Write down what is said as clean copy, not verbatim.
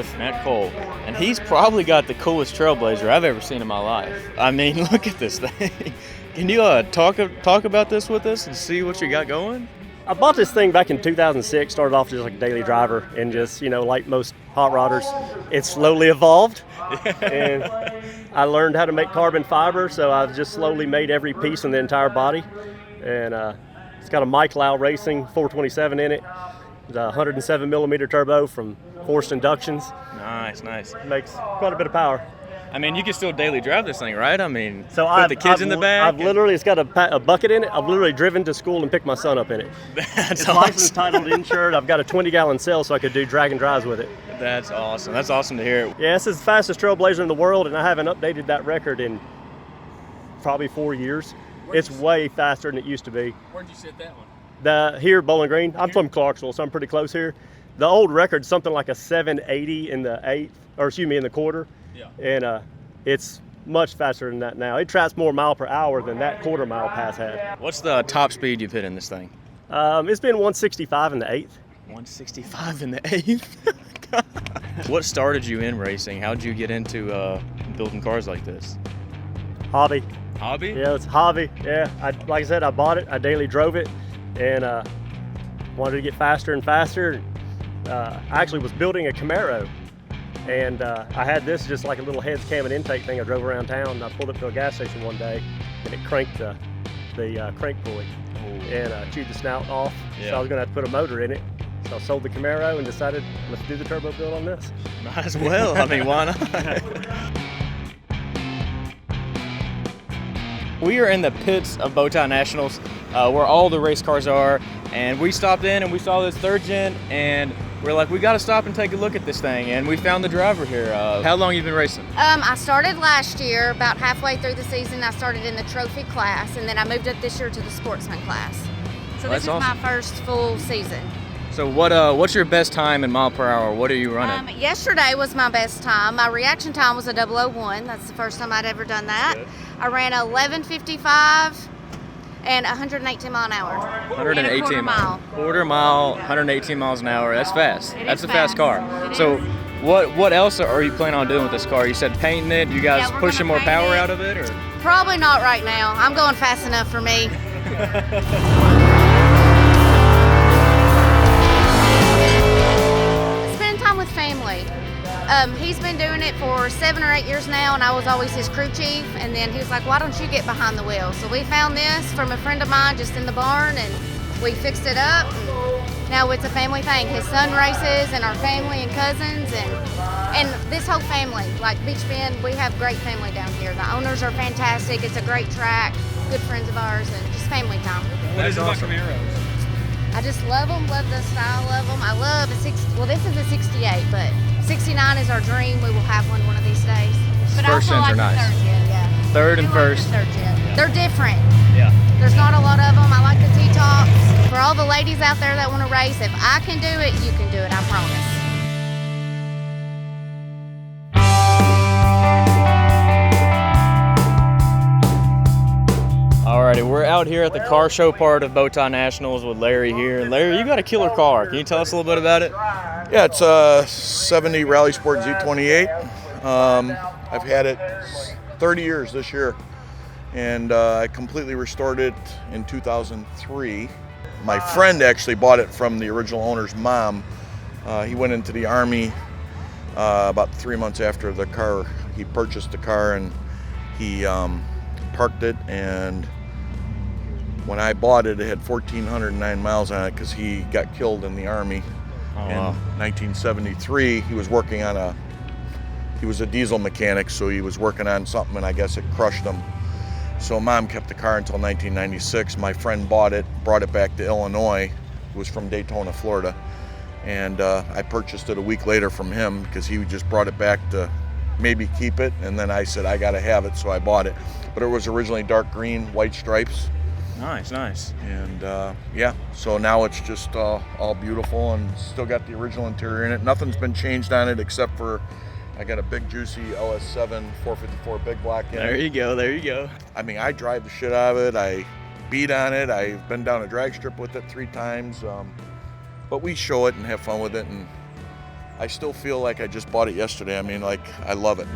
with Matt Cole, and he's probably got the coolest Trailblazer I've ever seen in my life. I mean, look at this thing. Can you talk about this with us and see what you got going? I bought this thing back in 2006, started off just like a daily driver, and just, like most hot rodders, it slowly evolved. And I learned how to make carbon fiber, so I've just slowly made every piece in the entire body. And it's got a Mike Lau Racing 427 in it, the 107 millimeter turbo from forced inductions. Nice. Makes quite a bit of power. I mean, you can still daily drive this thing, right? I mean, so put the kids in the back. It's got a bucket in it. I've literally driven to school and picked my son up in it. It's awesome. Licensed, titled, insured. I've got a 20-gallon cell, so I could do drag and drives with it. That's awesome. That's awesome to hear. Yeah, this is the fastest Trailblazer in the world, and I haven't updated that record in probably 4 years. It's way faster than it used to be. Where'd you sit that one? Here, Bowling Green. I'm from Clarksville, so I'm pretty close here. The old record's something like a 780 in the quarter. Yeah. And it's much faster than that now. It tracks more mile per hour than that quarter mile pass had. What's the top speed you've hit in this thing? It's been 165 in the eighth. 165 in the eighth? What started you in racing? How'd you get into building cars like this? Hobby. Hobby? Yeah, it's a hobby. Yeah, like I said, I bought it. I daily drove it, and wanted to get faster and faster. I actually was building a Camaro, and I had this just like a little heads cam and intake thing. I drove around town, and I pulled up to a gas station one day, and it cranked the crank pulley and chewed the snout off. Yeah. So I was going to have to put a motor in it. So I sold the Camaro and decided, let's do the turbo build on this. Might as well. I mean, why not? We are in the pits of Bowtie Nationals, where all the race cars are, and we stopped in and we saw this third gen, and we're like, we got to stop and take a look at this thing, and we found the driver here. How long you been racing? I started last year, about halfway through the season. I started in the trophy class, and then I moved up this year to the sportsman class. So this is awesome. My first full season. So what's your best time in mile per hour? What are you running? Yesterday was my best time. My reaction time was a 001. That's the first time I'd ever done that. Good. I ran 11:55 and 118 mile an hour. 118 quarter mile. Quarter mile, 118 miles an hour. That's fast. That's a fast car. It So is. what else are you planning on doing with this car? You said painting it. You guys Yeah, we're pushing gonna more paint power it. out of it, or? Probably not right now. I'm going fast enough for me. Spend time with family. He's been doing it for 7 or 8 years now, and I was always his crew chief. And then he was like, why don't you get behind the wheel? So we found this from a friend of mine just in the barn, and we fixed it up. And now it's a family thing. His son races, and our family and cousins, and this whole family. Like Beech Bend, we have great family down here. The owners are fantastic. It's a great track, good friends of ours, and just family time. What is it about Camaros? I just love them, love the style of them. I love this is a 68, but 69 is our dream. We will have one of these days. But First I also gens are like nice. the third gen, yeah. Third and I like first. the third gen. They're different. Yeah. There's not a lot of them. I like the T-tops. For all the ladies out there that want to race, if I can do it, you can do it, I promise. Alrighty, we're out here at the car show part of Bowtie Nationals with Larry here. And Larry, you got a killer car. Can you tell us a little bit about it? Yeah, it's a 70 Rally Sport Z28. I've had it 30 years this year, and I completely restored it in 2003. My friend actually bought it from the original owner's mom. He went into the Army about 3 months after he purchased the car, and he parked it, and when I bought it, it had 1,409 miles on it because he got killed in the Army in 1973. He was working on he was a diesel mechanic, so he was working on something, and I guess it crushed him. So Mom kept the car until 1996. My friend bought it, brought it back to Illinois. It was from Daytona, Florida. And I purchased it a week later from him because he just brought it back to maybe keep it. And then I said, I gotta have it, so I bought it. But it was originally dark green, white stripes. Nice. And yeah, so now it's just all beautiful and still got the original interior in it. Nothing's been changed on it except for I got a big juicy LS7 454 big block in it. There you go. I mean, I drive the shit out of it. I beat on it. I've been down a drag strip with it 3 times. But we show it and have fun with it. And I still feel like I just bought it yesterday. I mean, like, I love it.